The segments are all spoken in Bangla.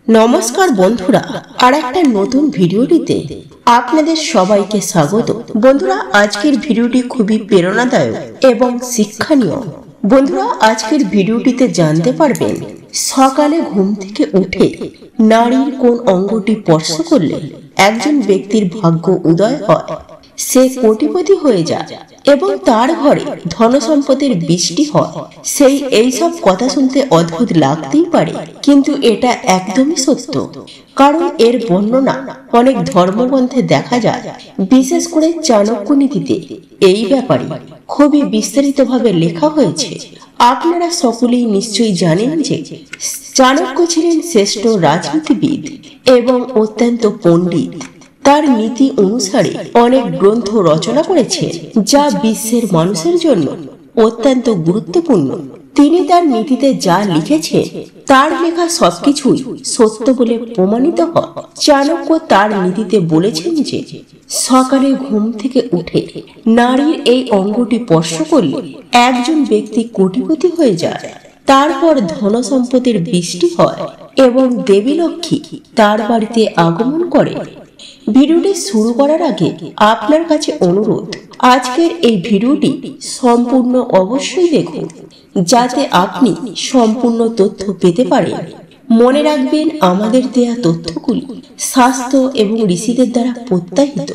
নমস্কার বন্ধুরা, আর একটা নতুন ভিডিওটিতে আপনাদের সবাইকে স্বাগত। বন্ধুরা, আজকের ভিডিওটি খুবই প্রেরণাদায়ক এবং শিক্ষণীয়। বন্ধুরা, আজকের ভিডিওটিতে জানতে পারবেন সকালে ঘুম থেকে উঠে নারীর কোন অঙ্গটি স্পর্শ করলে একজন ব্যক্তির ভাগ্য উদয় হয়, সে কোটিপতি হয়ে যায় এবং তার ঘরে ধন সম্পদের বৃষ্টি হয়। এইসব কথা শুনতে অদ্ভুত লাগতেই পারে, কিন্তু এটা একদমই সত্য। কারণ এর বর্ণনা অনেক ধর্মগ্রন্থে দেখা যায়, বিশেষ করে চাণক্য নীতিতে এই ব্যাপারে খুবই বিস্তারিতভাবে লেখা হয়েছে। আপনারা সকলেই নিশ্চয়ই জানেন যে চাণক্য ছিলেন শ্রেষ্ঠ রাজনীতিবিদ এবং অত্যন্ত পণ্ডিত। তার নীতি অনুসারে অনেক গ্রন্থ রচনা করেছেন, যা বিশ্বের মানুষের জন্য অত্যন্ত গুরুত্বপূর্ণ। তিনি তার নীতিতে যা লিখেছেন তার লেখা সবকিছুই সত্য বলে প্রমাণিত হয়। চাণক্য তার নীতিতে বলেছেন যে সকালে ঘুম থেকে উঠে নারীর এই অঙ্গটি স্পর্শ করলে একজন ব্যক্তি কোটিপতি হয়ে যায়, তারপর ধন সম্পদের বৃষ্টি হয় এবং দেবী লক্ষ্মী তার বাড়িতে আগমন করে। ভিডিওটি শুরু করার আগে আপনার কাছে অনুরোধ, আজকের এই ভিডিওটি সম্পূর্ণ অবশ্যই দেখুন, যাতে আপনি সম্পূর্ণ তথ্য পেতে পারেন। মনে রাখবেন, আমাদের দেয়া তথ্যগুলি শাস্ত্র এবং ঋষিদের দ্বারা প্রত্যাহিত,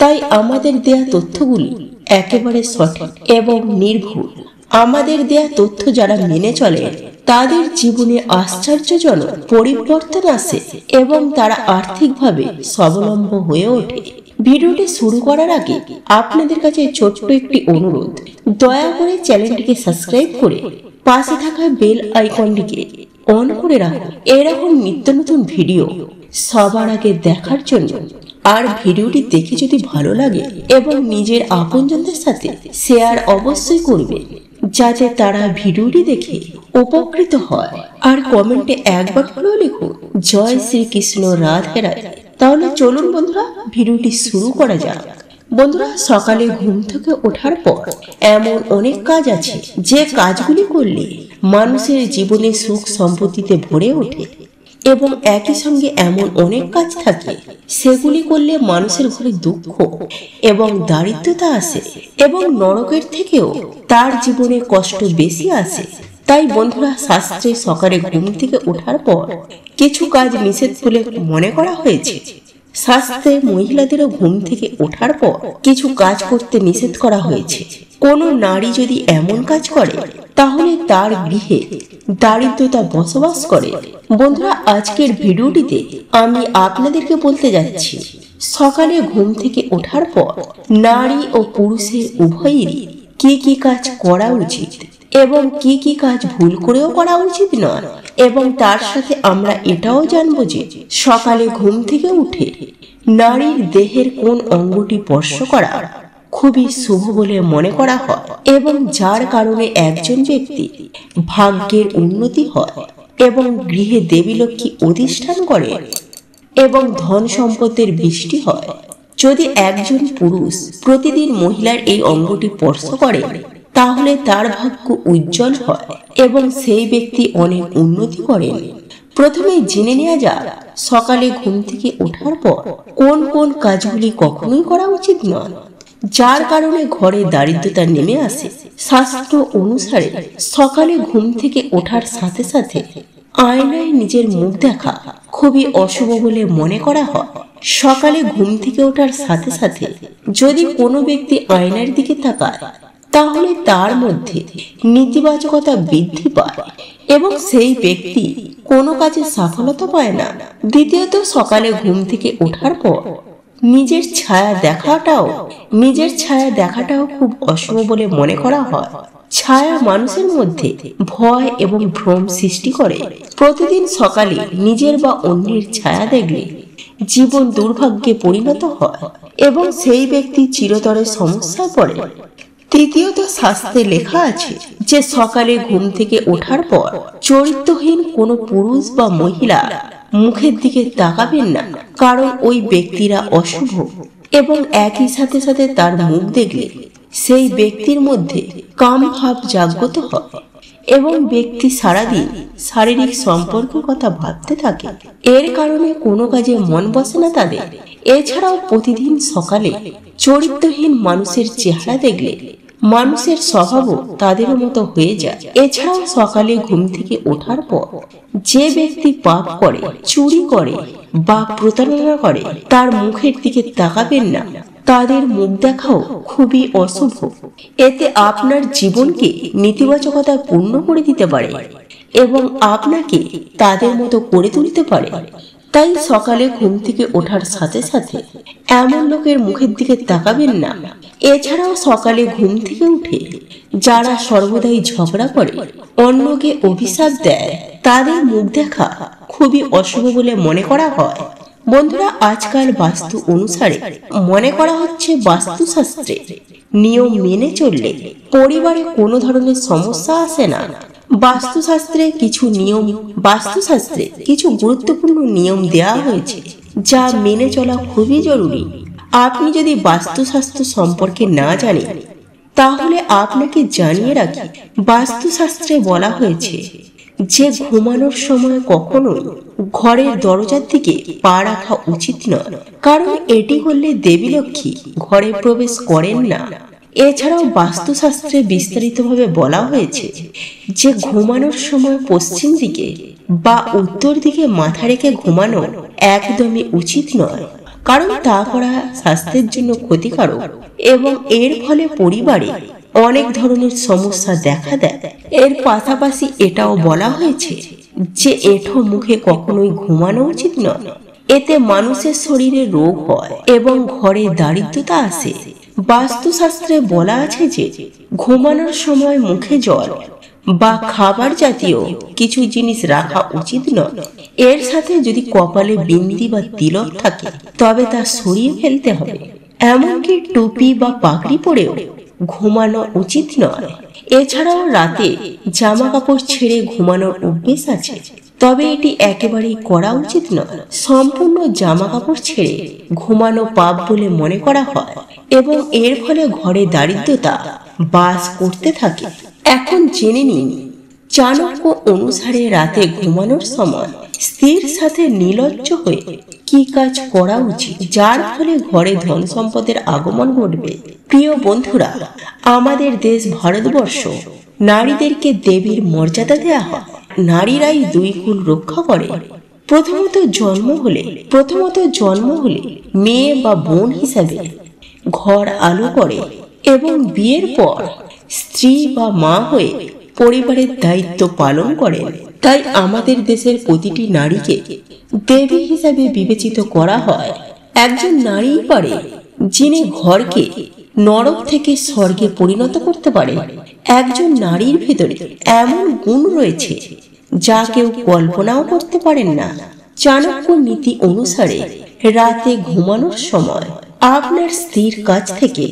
তাই আমাদের দেয়া তথ্যগুলি একেবারে সঠিক এবং নির্ভুল। আমাদের দেয়া তথ্য যারা মেনে চলে তাদের জীবনে আশ্চর্যজনক পরিবর্তন আসে এবং তারা আর্থিকভাবে স্বাবলম্বী হয়ে ওঠে। ভিডিওটি শুরু করার আগে আপনাদের কাছে ছোট্ট একটি অনুরোধ, দয়া করে চ্যানেলটিকে সাবস্ক্রাইব করে পাশে থাকা বেল আইকনটিকে অন করে রাখুন এরকম নিত্য নতুন ভিডিও সবার আগে দেখার জন্য। আর ভিডিওটি দেখে যদি ভালো লাগে এবং নিজের আপনজনদের সাথে শেয়ার অবশ্যই করবেন, যাতে তারা ভিডিওটি দেখে উপকৃত হয়। আর কমেন্টে একবার হলেও লিখুন জয় শ্রীকৃষ্ণ, রাধে রাধে। তাহলে চলুন বন্ধুরা, ভিডিওটি শুরু করা যাক। বন্ধুরা, সকালে ঘুম থেকে ওঠার পর এমন অনেক কাজ আছে যে কাজগুলি করলে মানুষের জীবনে সুখ সম্পত্তিতে ভরে ওঠে, এবং একই সঙ্গে এমন অনেক কাজ থাকে সেগুলি করলে মানুষের ঘরে দুঃখ এবং দারিদ্রতা আসে এবং নরকের থেকেও তার জীবনে কষ্ট বেশি আসে। তাই বন্ধুরা, শাস্ত্রে সকালে ঘুম থেকে ওঠার পর কিছু কাজ নিষেধ বলে মনে করা হয়েছে। শাস্ত্রে মহিলাদেরও ঘুম থেকে ওঠার পর কিছু কাজ করতে নিষেধ করা হয়েছে। কোন নারী যদি এমন কাজ করে তাহলে তার গৃহে দারিদ্রতা বসবাস করে। বন্ধুরা, আজকের ভিডিওটিতে আমি আপনাদেরকে বলতে যাচ্ছি সকালে ঘুম থেকে ওঠার পর নারী ও পুরুষের উভয়েরই কি কি কাজ করা উচিত এবং কি কি কাজ ভুল করেও করা উচিত নয়। এবং তার সাথে আমরা এটাও জানবো যে সকালে ঘুম থেকে উঠে নারীর দেহের কোন অঙ্গটি স্পর্শ করা খুবই শুভ বলে মনে করা হয় এবং যার কারণে একজন ব্যক্তি ভাগ্যের উন্নতি হয় এবং গৃহে দেবী লক্ষ্মী অধিষ্ঠান করে এবং ধন সম্পদের বৃষ্টি হয়। যদি একজন পুরুষ প্রতিদিন মহিলার এই অঙ্গটি স্পর্শ করে তাহলে তার ভাগ্য উজ্জ্বল হয় এবং সেই ব্যক্তি অনেক উন্নতি করেন। প্রথমে জেনে নেওয়া যাক সকালে ঘুম থেকে ওঠার পর কোন কোন কাজগুলি কখনোই করা উচিত নয়, যার কারণে ঘরে দারিদ্রতা নেমে আসে। শাস্ত্র অনুসারে সকালে ঘুম থেকে ওঠার সাথে সাথে আয়নায় নিজের মুখ দেখা খুবই অশুভ বলে মনে করা হয়। সকালে ঘুম থেকে ওঠার সাথে সাথে যদি কোনো ব্যক্তি আয়নার দিকে তাকায় তাহলে তার মধ্যে নেতিবাচকতা বৃদ্ধি পায় এবং সেই ব্যক্তি কোনো কাজে সফলতা পায় না। দ্বিতীয়ত, সকালে ঘুম থেকে ওঠার পর নিজের ছায়া দেখাটাও খুব অশুভ বলে মনে করা হয়। ছায়া মানুষের মধ্যে ভয় এবং ভ্রম সৃষ্টি করে। প্রতিদিন সকালে নিজের বা অন্যের ছায়া দেখলে জীবন দুর্ভাগ্যে পরিণত হয় এবং সেই ব্যক্তি চিরতরে সমস্যায় পড়ে। তৃতীয়ত, শাস্ত্রে লেখা আছে যে সকালে ঘুম থেকে ওঠার পর চরিত্রহীন কোনো পুরুষ বা মহিলা মুখের দিকে তাকাবেন না, কারণ ওই ব্যক্তিরা অশুভ এবং একই সাথে সাথে তার মুখ দেখলে সেই ব্যক্তির মধ্যে কাম ভাব জাগ্রত হয় এবং ব্যক্তি সারাদিন শারীরিক সম্পর্কের কথা ভাবতে থাকে। এর কারণে কোনো কাজে মন বসে না তাদের। এছাড়াও প্রতিদিন সকালে চরিত্রহীন মানুষের চেহারা দেখলে মানুষের স্বভাবও তাদের মতো হয়ে যায়। এছাড়াও সকালে ঘুম থেকে ওঠার পর যে ব্যক্তি পাপ করে, চুরি করে বা প্রতারণা করে তার মুখের দিকে তাকাবেন না। তাদের মুখ দেখাও খুবই অশুভ। এতে আপনার জীবনকে নেতিবাচকতা পূর্ণ করে দিতে পারে এবং আপনাকে তাদের মতো করে তুলতে পারে। তাই সকালে ঘুম থেকে ওঠার সাথে সাথে এমন লোকের মুখের দিকে তাকাবেন না। এছাড়াও সকালে ঘুম থেকে উঠে যারা সর্বদাই ঝগড়া করে, অন্যকে অভিশাপ দেয়, তাদের মুখ দেখা খুবই অশুভ বলে মনে করা হয়। বন্ধুরা, আজকাল বাস্তু অনুসারে মনে করা হচ্ছে বাস্তুশাস্ত্রে নিয়ম মেনে চললে পরিবারে কোনো ধরনের সমস্যা আসে না। বাস্তুশাস্ত্রে কিছু গুরুত্বপূর্ণ নিয়ম দেওয়া হয়েছে যা মেনে চলা খুবই জরুরি। আপনি যদি বাস্তুশাস্ত্র সম্পর্কে না জানেন তাহলে আপনাকে জানিয়ে রাখি, বাস্তুশাস্ত্রে বলা হয়েছে যে ঘুমানোর সময় কখনোই ঘরের দরজার দিকে পা রাখা উচিত নয়, কারণ এটি করলে দেবী লক্ষ্মী ঘরে প্রবেশ করেন না। এছাড়াও বাস্তুশাস্ত্রে বিস্তারিতভাবে বলা হয়েছে যে ঘুমানোর সময় পশ্চিম দিকে বা উত্তর দিকে মাথা রেখে ঘুমানো একদমই উচিত নয়, কারণ তা করা স্বাস্থ্যের জন্য ক্ষতিকারক এবং এর ফলে পরিবারে অনেক ধরনের সমস্যা দেখা দেয়। এর পাশাপাশি এটাও বলা হয়েছে যে এঁঠো মুখে কখনোই ঘুমানো উচিত নয়। এতে মানুষের শরীরে রোগ হয় এবং ঘরে দারিদ্রতা আসে। বাস্তুশাস্ত্রে বলা আছে যে ঘুমানোর সময় মুখে জল বা খাবার জাতীয় কিছু জিনিস রাখা উচিত নয়। এর সাথে যদি কপালে বিন্দি বা তিলক থাকে তবে তা সরিয়ে ফেলতে হবে। এমনকি টুপি বা পাগড়ি পরেও ঘুমানো উচিত নয়। এছাড়াও রাতে জামা কাপড় ছেড়ে ঘুমানোর অভ্যেস আছে, তবে এটি একেবারেই করা উচিত নয়। সম্পূর্ণ জামা কাপড় ছেড়ে ঘুমানো পাপ বলে মনে করা হয় এবং এর ফলে ঘরে দারিদ্রতা বাস করতে থাকে। এখন জেনে নিন চাণক্য অনুসারে রাতে ঘুমানোর সময় স্ত্রীর সাথে নির্লজ্জ হয়ে কি কাজ করা উচিত যার ফলে ঘরে ধন সম্পদের আগমন ঘটবে। প্রিয় বন্ধুরা, আমাদের দেশ ভারতবর্ষ নারীদেরকে দেবীর মর্যাদা দেওয়া হয়। নারীরাই দুই কুল রক্ষা করে। প্রথমত জন্ম হলে মেয়ে বা বোন হিসাবে ঘর আলো করে এবং বিয়ের পর স্ত্রী বা মা হয়ে পরিবারের দায়িত্ব পালন করেন। তাই আমাদের দেশের প্রতিটি নারীকে দেবী হিসাবে বিবেচিত করা হয়। একজন নারীই পারে যিনি ঘরকে নরক থেকে স্বর্গে পরিণত করতে পারে। একজন নারীর ভেতরে এমন গুণ রয়েছে যা কেউ কল্পনাও করতে পারেন না। চাণক্য নীতি অনুসারে রাতে ঘুমানোর সময় আপনার স্ত্রীর কাছ থেকে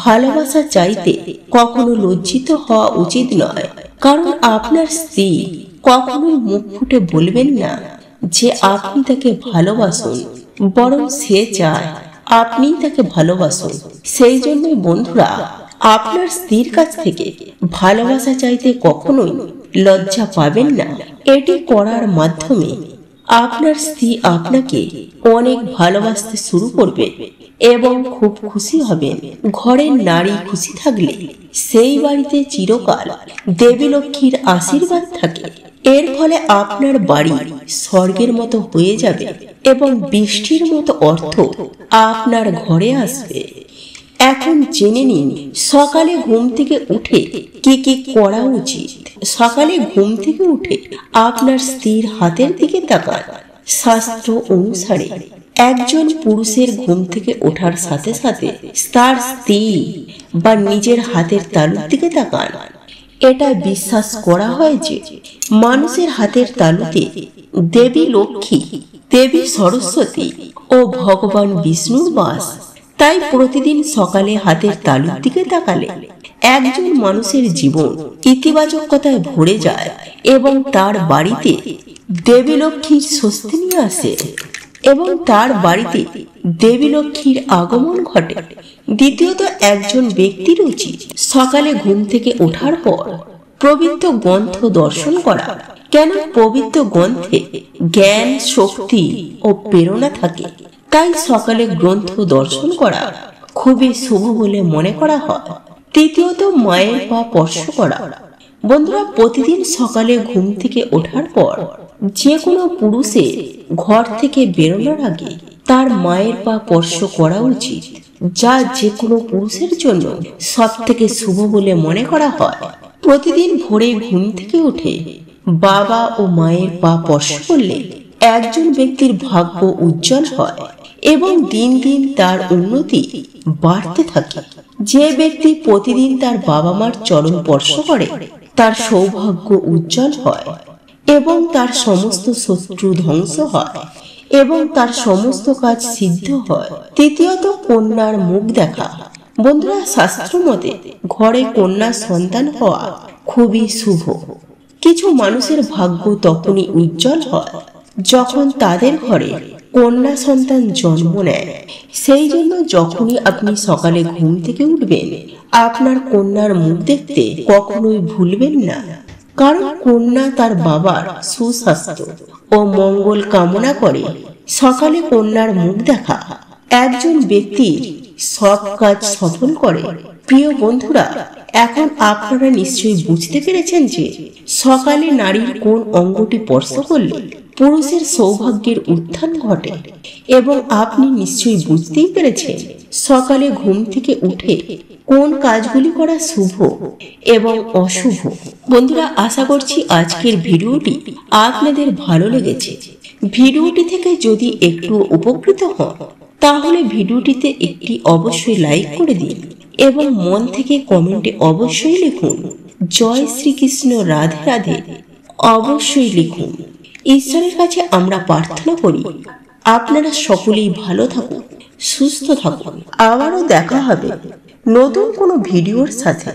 ভালোবাসা চাইতে কখনো লজ্জিত হওয়া উচিত নয়, কারণ আপনার স্ত্রী কখনোই মুখ ফুটে বলবেন না যে আপনি তাকে ভালোবাসুন, বরং সে চায় আপনি তাকে ভালোবাসুন। সেই জন্যই বন্ধুরা, আপনার স্ত্রীর কাছ থেকে ভালোবাসা চাইতে কখনোই লজ্জা পাবেন না। এটি করার মাধ্যমে আপনার স্ত্রী আপনাকে অনেক ভালোবাসতে শুরু করবে এবং খুব খুশি হবেন। ঘরের নারী খুশি থাকলে সেই বাড়িতে চিরকাল দেবী লক্ষ্মীর আশীর্বাদ থাকে। এর ফলে আপনার বাড়ি স্বর্গের মতো হয়ে যাবে এবং বৃষ্টির মতো অর্থ আপনার ঘরে আসবে। এখন জেনে নিন সকালে ঘুম থেকে উঠে কি কি করা উচিত। সকালে ঘুম থেকে উঠে আপনার স্ত্রীর হাতের দিকে তাকান। শাস্ত্র অনুসারে একজন পুরুষের ঘুম থেকে ওঠার সাথে সাথে তার স্ত্রী বা নিজের হাতের তালুর দিকে তাকান। এটা বিশ্বাস করা হয় যে মানুষের হাতের তালুতে দেবী লক্ষ্মী, দেবী সরস্বতী ও ভগবান বিষ্ণুর বাস। তাই প্রতিদিন সকালে হাতের তালুর দিকে তাকালে একজন মানুষের জীবন ইতিবাচকতায় ভরে যায় এবং তার বাড়িতে দেবী লক্ষ্মীর স্বস্তি নিয়ে আসে এবং তার বাড়িতে দেবী লক্ষ্মীর আগমন ঘটে। দ্বিতীয়ত, একজন ব্যক্তির উচিত সকালে ঘুম থেকে ওঠার পর পবিত্র গ্রন্থ দর্শন করা। কেন পবিত্র গ্রন্থে জ্ঞান, শক্তি ও প্রেরণা থাকে, তাই সকালে গ্রন্থ দর্শন করা খুবই শুভ বলে মনে করা হয়। তৃতীয়ত, মায়ের পা স্পর্শ করা। বন্ধুরা, প্রতিদিন সকালে ঘুম থেকে ওঠার পর যে কোনো পুরুষের ঘর থেকে বেরোনোর আগে তার মায়ের পা স্পর্শ করা উচিত, যা যে কোনো পুরুষের জন্য সব থেকে শুভ বলে মনে করা হয়। প্রতিদিন ভোরে ঘুম থেকে উঠে বাবা ও মায়ের পা স্পর্শ করলে একজন ব্যক্তির ভাগ্য উজ্জ্বল হয় এবং দিন দিন তার উন্নতি বাড়তে থাকে। যে ব্যক্তি প্রতিদিন তার বাবা মার চরণ স্পর্শ করে তার সৌভাগ্য উজ্জ্বল হয় এবং তার সমস্ত শত্রু ধ্বংস হয় এবং তার সমস্ত কাজ সিদ্ধ হয়। তৃতীয়ত, কন্যার মুখ দেখা। বন্ধুরা, শাস্ত্র মতে ঘরে কন্যা সন্তান হওয়া খুবই শুভ। কিছু মানুষের ভাগ্য তখনই উজ্জ্বল হয় যখন তাদের ঘরে কন্যা সন্তান জন্ম নেয়। সেই জন্য যখনই আপনি সকালে ঘুম থেকে উঠবেন, আপনার কন্যার মুখ দেখতে কখনোই ভুলবেন না, কারণ কন্যা তার বাবার সুস্বাস্থ্য ও মঙ্গল কামনা করে। সকালে কন্যার মুখ দেখা একজন ব্যক্তির সব কাজ সফল করে। প্রিয় বন্ধুরা, এখন আপনারা নিশ্চয়ই বুঝতে পেরেছেন যে সকালে নারীর কোন অঙ্গটি স্পর্শ করলে পুরুষের সৌভাগ্যের উত্থান ঘটে, এবং আপনি নিশ্চয়ই বুঝতেই পেরেছেন সকালে ঘুম থেকে উঠে কোন কাজগুলি করা শুভ এবং অশুভ। বন্ধুরা, আশা করছি আজকের ভিডিওটি আপনাদের ভালো লেগেছে। ভিডিওটি থেকে যদি একটু উপকৃত হন তাহলে ভিডিওটিতে একটি অবশ্যই লাইক করে দিন এবং মন থেকে কমেন্টে অবশ্যই লিখুন জয় শ্রীকৃষ্ণ, রাধে রাধে অবশ্যই লিখুন। ঈশ্বরের কাছে আমরা প্রার্থনা করি আপনারা সকলেই ভালো থাকুন, সুস্থ থাকুন। আবারও দেখা হবে নতুন কোনো ভিডিওর সাথে।